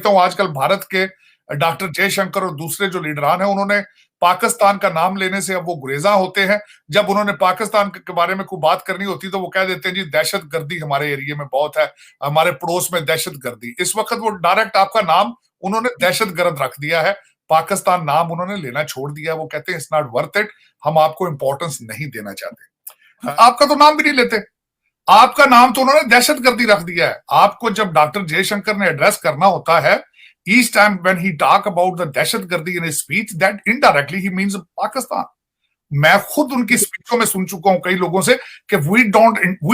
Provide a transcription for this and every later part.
देखता हूं आजकल भारत के डॉक्टर जयशंकर और दूसरे जो लीडरान हैं, उन्होंने पाकिस्तान का नाम लेने से अब वो गुरेजा होते हैं। जब उन्होंने पाकिस्तान के बारे में कोई बात करनी होती तो वो कह देते हैं जी दहशतगर्दी हमारे एरिया में बहुत है, हमारे पड़ोस में दहशतगर्दी। इस वक्त वो डायरेक्ट आपका नाम उन्होंने दहशतगर्द रख दिया है, पाकिस्तान नाम उन्होंने लेना छोड़ दिया। वो कहते हैं इट्स नॉट वर्थ इट, हम आपको इंपॉर्टेंस नहीं देना चाहते। आपका तो नाम भी नहीं लेते, आपका नाम तो उन्होंने दहशतगर्दी रख दिया है। आपको जब डॉक्टर जयशंकर ने एड्रेस करना होता है, each time when he talk about the दहशतगर्दी in his speech, that indirectly he means Pakistan. मैं खुद उनकी स्पीचों में सुन चुका हूं कई लोगों से कि we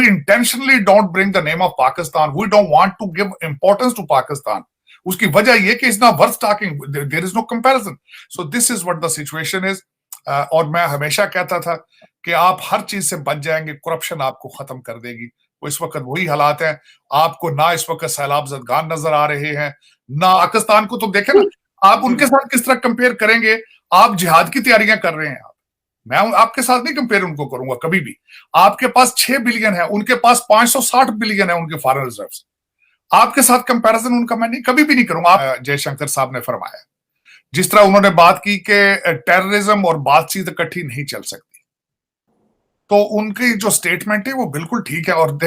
intentionally don't bring the name of Pakistan, we don't want to give importance to Pakistan। उसकी वजह यह कि it's not worth talking, there is no comparison। So this is what the situation is। और मैं हमेशा कहता था कि आप हर चीज से बच जाएंगे, करप्शन आपको खत्म कर देगी। वो इस वक्त वही हालात हैं। आपको ना इस वक्त सैलाब ज़दगान नजर आ रहे हैं, ना पाकिस्तान को। तो देखें ना, आप उनके साथ किस तरह कंपेयर करेंगे। आप जिहाद की तैयारियां कर रहे हैं, मैं आपके साथ नहीं कंपेयर उनको करूंगा कभी भी। आपके पास 6 बिलियन है, उनके पास 560 बिलियन है उनके फॉरेन रिजर्व्स। आपके साथ कंपैरिजन उनका मैं नहीं कभी भी नहीं करूंगा। आप जयशंकर साहब ने फरमाया, जिस तरह उन्होंने बात की कि टेररिज्म और बातचीत इकट्ठी नहीं चल सकती, तो उनकी जो स्टेटमेंट है वो बिल्कुल ठीक है। और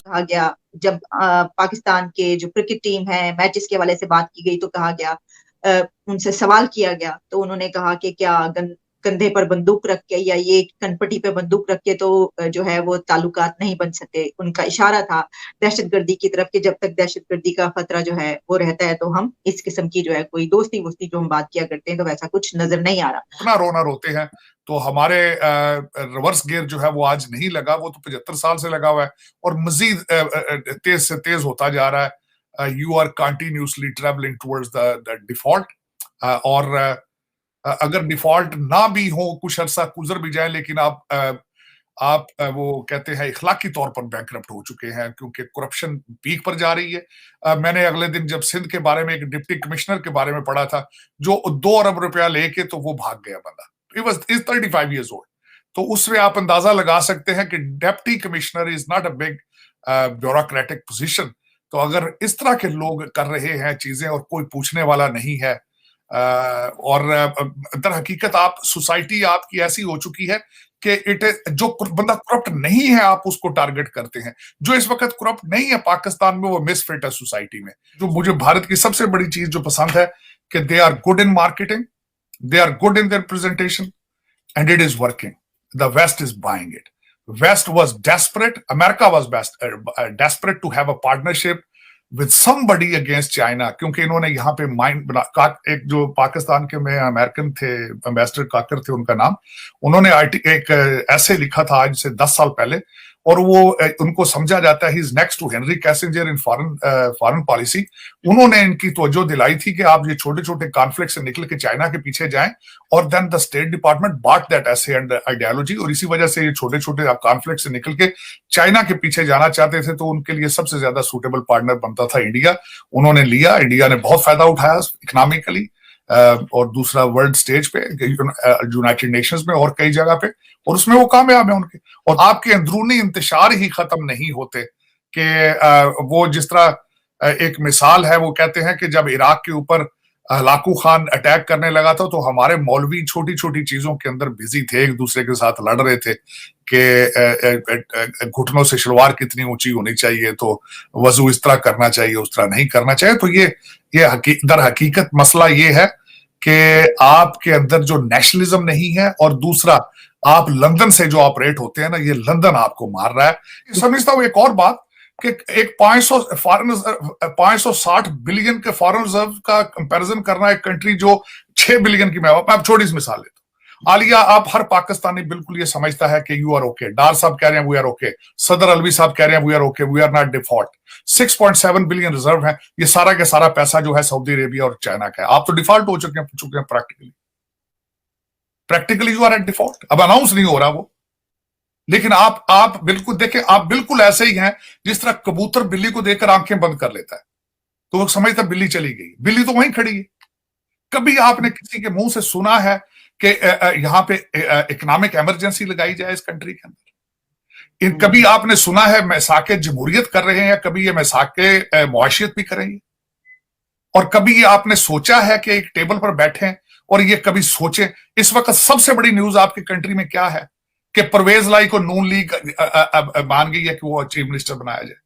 कहा गया जब पाकिस्तान के जो क्रिकेट टीम है मैचेस के हवाले से बात की गई तो कहा गया, उनसे सवाल किया गया तो उन्होंने कहा कि क्या कंधे पर बंदूक रख के या ये कनपटी पे बंदूक रख के तो जो है वो ताल्लुकात नहीं बन सकते। उनका इशारा था दहशतगर्दी की तरफ कि जब तक दहशतगर्दी का खतरा जो है वो रहता है तो हम इस किस्म की जो है कोई दोस्ती वोस्ती जो हम बात किया करते हैं तो वैसा कुछ नजर नहीं आ रहा। अपना रोना रोते हैं तो हमारे रिवर्स गियर जो है वो आज नहीं लगा, वो तो 75 साल से लगा हुआ है और मजीद तेज से तेज होता जा रहा है। You are continuously travelling towards the default. और अगर डिफॉल्ट ना भी हो, कुछ अरसा गुजर भी जाए, लेकिन आप वो कहते हैं इखलाकी तौर पर बैंकरप्ट हो चुके हैं, क्योंकि करप्शन पीक पर जा रही है। मैंने अगले दिन जब सिंध के बारे में एक डिप्टी कमिश्नर के बारे में पढ़ा था जो 2 अरब रुपया लेके तो वो भाग गया बंदा, इज 35 years old। तो उसमें आप अंदाजा लगा सकते हैं कि deputy commissioner is not a big bureaucratic position. तो अगर इस तरह के लोग कर रहे हैं चीजें और कोई पूछने वाला नहीं है, और दर हकीकत आप सोसाइटी आपकी ऐसी हो चुकी है कि जो बंदा करप्ट नहीं है आप उसको टारगेट करते हैं। जो इस वक्त करप्ट नहीं है पाकिस्तान में वो मिसफिट है सोसाइटी में। जो मुझे भारत की सबसे बड़ी चीज जो पसंद है कि they are good in marketing, they are good in their presentation, and it is working. The West is buying it. West was desperate, America was desperate to have a partnership with somebody against China, क्योंकि इन्होंने यहाँ पे mind बना। एक जो पाकिस्तान के में American थे, एम्बेसडर काकर थे उनका नाम, उन्होंने एक ऐसे लिखा था आज से 10 साल पहले, और वो उनको समझा जाता है he is next to Henry Kissinger in foreign policy. उन्होंने इनकी तवज्जो दिलाई थी कि आप ये छोटे छोटे कॉन्फ्लिक्ट से निकल के चाइना के पीछे जाएं, और then the state department bought that essay and ideology, और इसी वजह से ये छोटे छोटे कॉन्फ्लिक्ट से निकल के चाइना के पीछे जाना चाहते थे। तो उनके लिए सबसे ज्यादा सूटेबल पार्टनर बनता था इंडिया। उन्होंने लिया, इंडिया ने बहुत फायदा उठाया इकोनॉमिकली, और दूसरा वर्ल्ड स्टेज पे, यूनाइटेड नेशंस में और कई जगह पे, और उसमें वो कामयाब है उनके। और आपके अंदरूनी इंतशार ही खत्म नहीं होते कि वो जिस तरह एक मिसाल है, वो कहते हैं कि जब इराक के ऊपर लाकू खान अटैक करने लगा था तो हमारे मौलवी छोटी छोटी चीजों के अंदर बिजी थे, एक दूसरे के साथ लड़ रहे थे कि घुटनों से शलवार कितनी ऊंची होनी चाहिए, तो वजू इस तरह करना चाहिए, उस तरह नहीं करना चाहिए। तो ये दर हकीकत मसला ये है कि आपके अंदर जो नेशनलिज्म नहीं है, और दूसरा आप लंदन से जो ऑपरेट होते हैं ना, ये लंदन आपको मार रहा है। समझता हूं एक और बात कि एक 560 बिलियन के फॉरेन रिजर्व का कंपैरिजन करना एक कंट्री जो 6 बिलियन की। मैं अब छोटी सी मिसाल लेता हूं। आलिया, आप हर पाकिस्तानी बिल्कुल ये समझता है कि यू आर ओके। डार साहब कह रहे हैं वी आर ओके, सदर अलवी साहब कह रहे हैं we are okay, we are not default. 6.7 billion reserve है, ये सारा का सारा पैसा जो है सऊदी अरेबिया और चाइना का है। आप तो डिफॉल्ट हो चुके हैं practically you are at default. अब अनाउंस नहीं हो रहा वो, लेकिन आप बिल्कुल देखें, आप बिल्कुल ऐसे ही हैं जिस तरह कबूतर बिल्ली को देखकर आंखें बंद कर लेता है तो वो समझता बिल्ली चली गई, बिल्ली तो वहीं खड़ी है। कभी आपने किसी के मुंह से सुना है कि यहां पे इकोनॉमिक इमरजेंसी लगाई जाए इस कंट्री के अंदर? कभी आपने सुना है मैसाके जमहूरियत कर रहे हैं, या कभी ये मैसाके मुआशियत भी करेंगे? और कभी ये आपने सोचा है कि एक टेबल पर बैठे और ये कभी सोचे? इस वक्त सबसे बड़ी न्यूज आपकी कंट्री में क्या है कि परवेज लाई को नून लीग मान गई है कि वो चीफ मिनिस्टर बनाया जाए।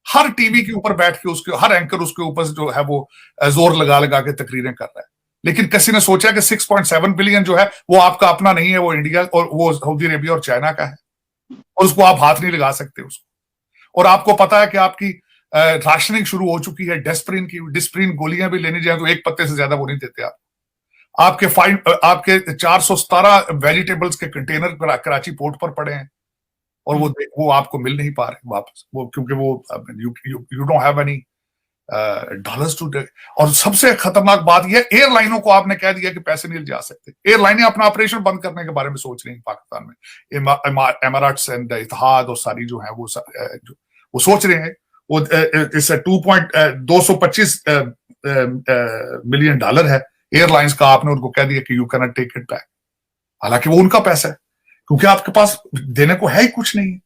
हर टीवी के ऊपर बैठ के उसके हर एंकर उसके ऊपर जो है वो जोर लगा लगा के तकरीरें कर रहा है। लेकिन किसी ने सोचा कि 6.7 बिलियन जो है वो आपका अपना नहीं है, वो इंडिया और वो सऊदी अरेबिया और चाइना का है, और उसको आप हाथ नहीं लगा सकते उसको। और आपको पता है कि आपकी राशनिंग शुरू हो चुकी है डिस्प्रिन की। डिस्प्रिन गोलियां भी लेने जाए तो एक पत्ते से ज्यादा वो नहीं देते आप। आपके 417 वेजिटेबल्स के कंटेनर कराची पोर्ट पर पड़े हैं, और वो आपको मिल नहीं पा रहे वापस, वो क्योंकि वो you don't have any dollars too. और सबसे खतरनाक बात यह, एयरलाइनों को आपने कह दिया कि पैसे नहीं जा सकते। एयरलाइनें अपना ऑपरेशन बंद करने के बारे में सोच रही हैं पाकिस्तान में। एमिरेट्स एंड इत्तेहाद और सारी जो है वो सोच रहे हैं वो इस 225 मिलियन डॉलर है एयरलाइंस का। आपने उनको कह दिया कि you can not take it back, हालांकि वो उनका पैसा है, क्योंकि आपके पास देने को है ही कुछ नहीं।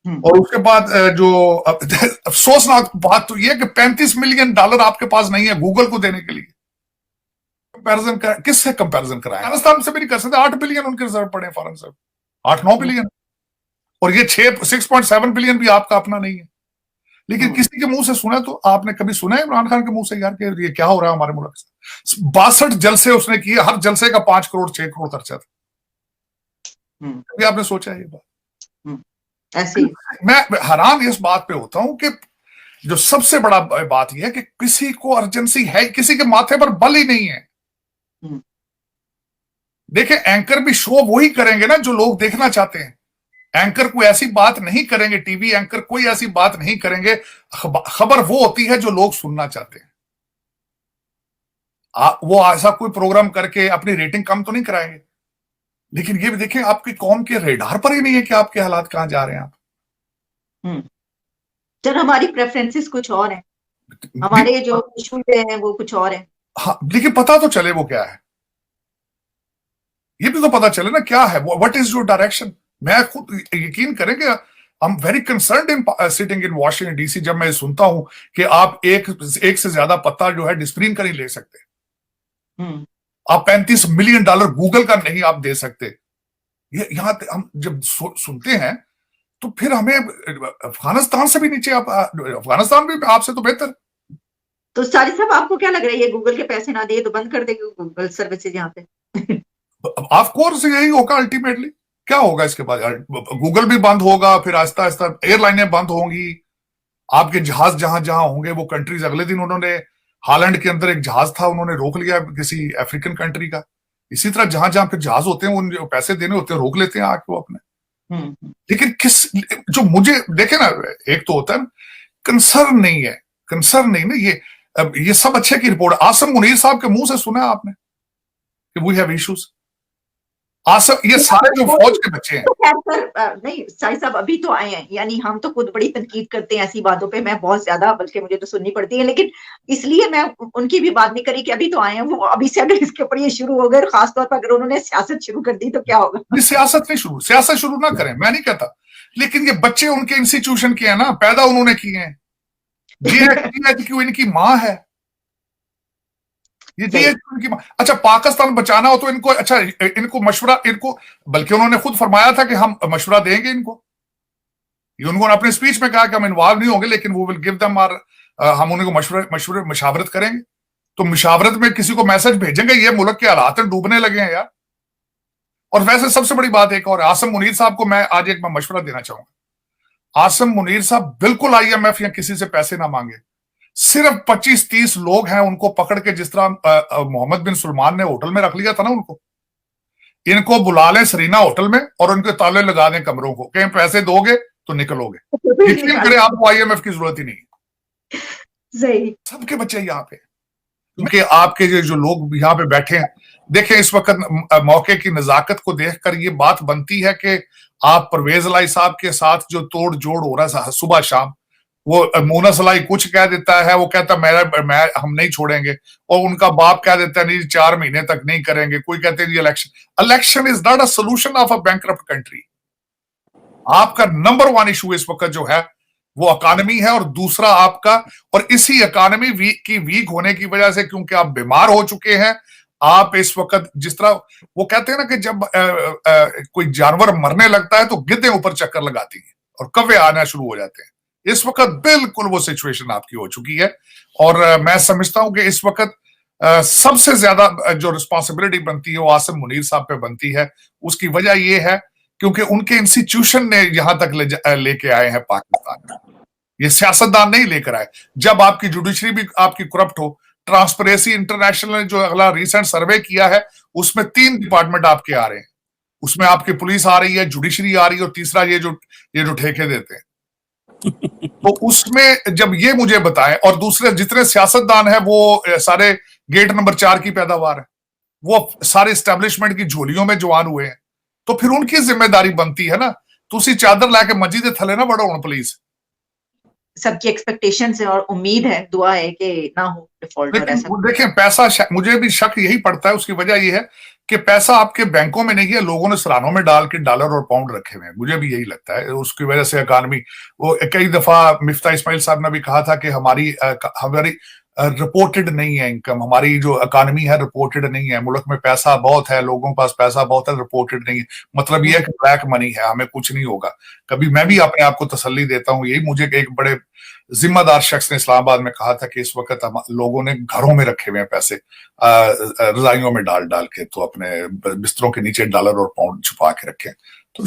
और उसके बाद जो अफसोसनाक बात तो यह कि 35 मिलियन डॉलर आपके पास नहीं है गूगल को देने के लिए। कंपैरिजन किससे कंपैरिजन कराएं? अफगानिस्तान से भी नहीं कर सकते। 8 बिलियन उनके रिजर्व पड़े हैं फॉरेन से, 8-9 बिलियन, और ये 6.7 बिलियन भी आपका अपना नहीं है। लेकिन किसी के मुंह से सुना तो आपने कभी सुना है इमरान खान के मुंह से यार कि ये क्या हो रहा है हमारे मुल्क से? 62 जलसे उसने किए, हर जलसे का 5 करोड़ 6 करोड़ खर्चा था। कभी आपने सोचा है ये बात? ऐसे मैं हैरान इस बात पे होता हूं कि जो सबसे बड़ा बात यह है कि किसी को अर्जेंसी है, किसी के माथे पर बल ही नहीं है। देखिए, एंकर भी शो वही करेंगे ना जो लोग देखना चाहते हैं। एंकर कोई ऐसी बात नहीं करेंगे, टीवी एंकर कोई ऐसी बात नहीं करेंगे। खबर वो होती है जो लोग सुनना चाहते हैं। वो ऐसा कोई प्रोग्राम करके अपनी रेटिंग कम तो नहीं कराएंगे। लेकिन ये भी देखें, आपकी कौम के रेडार पर ही नहीं है कि आपके हालात कहां जा रहे हैं आप। सर, हमारी प्रेफरेंसेस कुछ और हैं, हमारे जो इशू हैं वो कुछ और हैं। हाँ, लेकिन पता तो चले वो क्या है, ये भी तो पता चले ना क्या है, व्हाट इज योर डायरेक्शन। मैं खुद यकीन करें कि I am very concerned in sitting in Washington DC जब मैं सुनता हूं कि आप एक से ज्यादा पत्ता जो है डिस्प्रिन का नहीं ले सकते। आप 35 मिलियन डॉलर गूगल का नहीं आप दे सकते। ये यहां हम जब सुनते हैं तो फिर हमें अफगानिस्तान से भी नीचे, आप अफगानिस्तान भी आपसे तो बेहतर। तो सारी साहब, आपको क्या लग रहा है, ये गूगल के पैसे ना दिए तो बंद कर देगी गूगल सर्विसेज यहाँ पे? ऑफ कोर्स यही होगा अल्टीमेटली। क्या होगा इसके बाद? गूगल भी बंद होगा, फिर आहिस्ता आहिस्ता एयरलाइनें बंद होंगी, आपके जहाज जहां जहां होंगे वो कंट्रीज। अगले दिन उन्होंने हालैंड के अंदर एक जहाज था, उन्होंने रोक लिया किसी अफ्रीकन कंट्री का। इसी तरह जहां जहां फिर जहाज होते हैं, उन पैसे देने होते हैं, रोक लेते हैं आके वो अपने। लेकिन जो मुझे देखे ना, एक तो होता है कंसर्न नहीं है, कंसर्न नहीं ना। ये सब अच्छे की रिपोर्ट आसिम मुनीर साहब के मुंह से सुना आपने कि वी हैव इश्यूज। आसिम, ये सारे जो फौज के बच्चे हैं। तो खैर सर, नहीं साई साहब अभी तो आए हैं, यानी हम तो खुद बड़ी तनकीद करते हैं ऐसी बातों पे, मैं बहुत ज्यादा, बल्कि मुझे तो सुननी पड़ती है, लेकिन इसलिए मैं उनकी भी बात नहीं करी कि अभी तो आए हैं वो। अभी से अगर इसके ऊपर ये शुरू हो गए, खासतौर पर अगर उन्होंने सियासत शुरू कर दी तो क्या होगा? सियासत शुरू ना करें, मैं नहीं कहता, लेकिन ये बच्चे उनके इंस्टीट्यूशन के हैं ना, पैदा उन्होंने किए हैं। जीएचक्यू इनकी माँ है, ये जीएचक्यू इनकी माँ। अच्छा, पाकिस्तान बचाना हो तो इनको, अच्छा इनको मशवरा, इनको बल्कि उन्होंने खुद फरमाया था कि हम मशवरा देंगे इनको। ये उन्होंने अपने स्पीच में कहा कि हम इन्वॉल्व नहीं होंगे, लेकिन वो विल गिव देम आवर, हम उनको मशावरत करेंगे। तो मशावरत में किसी को मैसेज भेजेंगे, ये मुल्क के हालात डूबने लगे हैं यार। और वैसे सबसे बड़ी बात एक और, आसिम मुनीर साहब को मैं आज एक मशवरा देना चाहूंगा। आसिम मुनीर साहब बिल्कुल IMF या किसी से पैसे ना मांगे। सिर्फ 25-30 लोग हैं, उनको पकड़ के, जिस तरह मोहम्मद बिन सलमान ने होटल में रख लिया था ना उनको, इनको बुला लें सरीना होटल में और उनके ताले लगा दें कमरों को, कहीं पैसे दोगे तो निकलोगे। यकीन करें, आपको IMF की जरूरत ही नहीं। सही, सबके बच्चे यहाँ पे, क्योंकि आपके जो लोग यहाँ पे बैठे हैं, देखें इस वक्त मौके की नजाकत को देखकर ये बात बनती है कि आप परवेज लाई साहब के साथ जो तोड़ जोड़ हो रहा है सुबह शाम, वो मोना सलाई कुछ कह देता है, वो कहता मैं हम नहीं छोड़ेंगे, और उनका बाप कह देता है नहीं 4 महीने तक नहीं करेंगे। कोई कहते हैं election is not a solution of a bankrupt country. आपका नंबर वन इशू इस वक्त जो है वो इकॉनमी है, और दूसरा आपका, और इसी इकॉनमी वीक होने की वजह से, क्योंकि आप बीमार हो चुके हैं, आप इस वक्त जिस तरह वो कहते हैं ना कि जब कोई जानवर मरने लगता है तो गिद्धे ऊपर चक्कर लगाती हैं और कौवे आना शुरू हो जाते हैं। इस वक्त बिल्कुल वो सिचुएशन आपकी हो चुकी है, और मैं समझता हूं कि इस वक्त सबसे ज्यादा जो रिस्पॉन्सिबिलिटी बनती है वो आसिम मुनीर साहब पे बनती है। उसकी वजह यह है क्योंकि उनके इंस्टीट्यूशन ने यहां तक लेके आए हैं पाकिस्तान में, ये सियासतदान नहीं लेकर आए। जब आपकी जुडिशरी भी आपकी करप्ट हो, ट्रांसपेरेंसी इंटरनेशनल ने जो अगला रिसेंट सर्वे किया है उसमें 3 डिपार्टमेंट आपके आ रहे हैं, उसमें आपकी पुलिस आ रही है, जुडिशरी आ रही है, और तीसरा ये जो ठेके देते हैं। तो उसमें जब ये मुझे बताएं, और दूसरे जितने सियासतदान हैं वो सारे गेट नंबर 4 की पैदावार है, वो सारे एस्टेब्लिशमेंट की झोलियों में जवान हुए हैं, तो फिर उनकी जिम्मेदारी बनती है ना, तुसी चादर लाके मस्जी दे थले ना बढ़ो हुण प्लीज। सबकी एक्सपेक्टेशन है और उम्मीद है, दुआ है कि ना हो डिफॉल्ट और ऐसा। देखें पैसा, मुझे भी शक यही पड़ता है, उसकी वजह यह है कि पैसा आपके बैंकों में नहीं है, लोगों ने सरानों में डाल के डॉलर और पाउंड रखे हुए हैं, मुझे भी यही लगता है। उसकी वजह से इकॉनमी, वो कई दफा मिफ्ता इस्माइल साहब ने भी कहा था कि हमारी रिपोर्टेड नहीं है इनकम, हमारी जो इकॉनमी है रिपोर्टेड नहीं है, मुल्क में पैसा बहुत है, लोगों के पास पैसा बहुत है, रिपोर्टेड नहीं है। मतलब यह है कि ब्लैक मनी है, हमें कुछ नहीं होगा। कभी मैं भी अपने आप को तसल्ली देता हूं, यही मुझे एक बड़े जिम्मेदार शख्स ने इस्लामाबाद में कहा था कि इस वक्त लोगों ने घरों में रखे हुए हैं पैसे, रजाइयों में डाल डाल के, तो अपने बिस्तरों के नीचे डॉलर और पाउंड छुपा के रखे। तो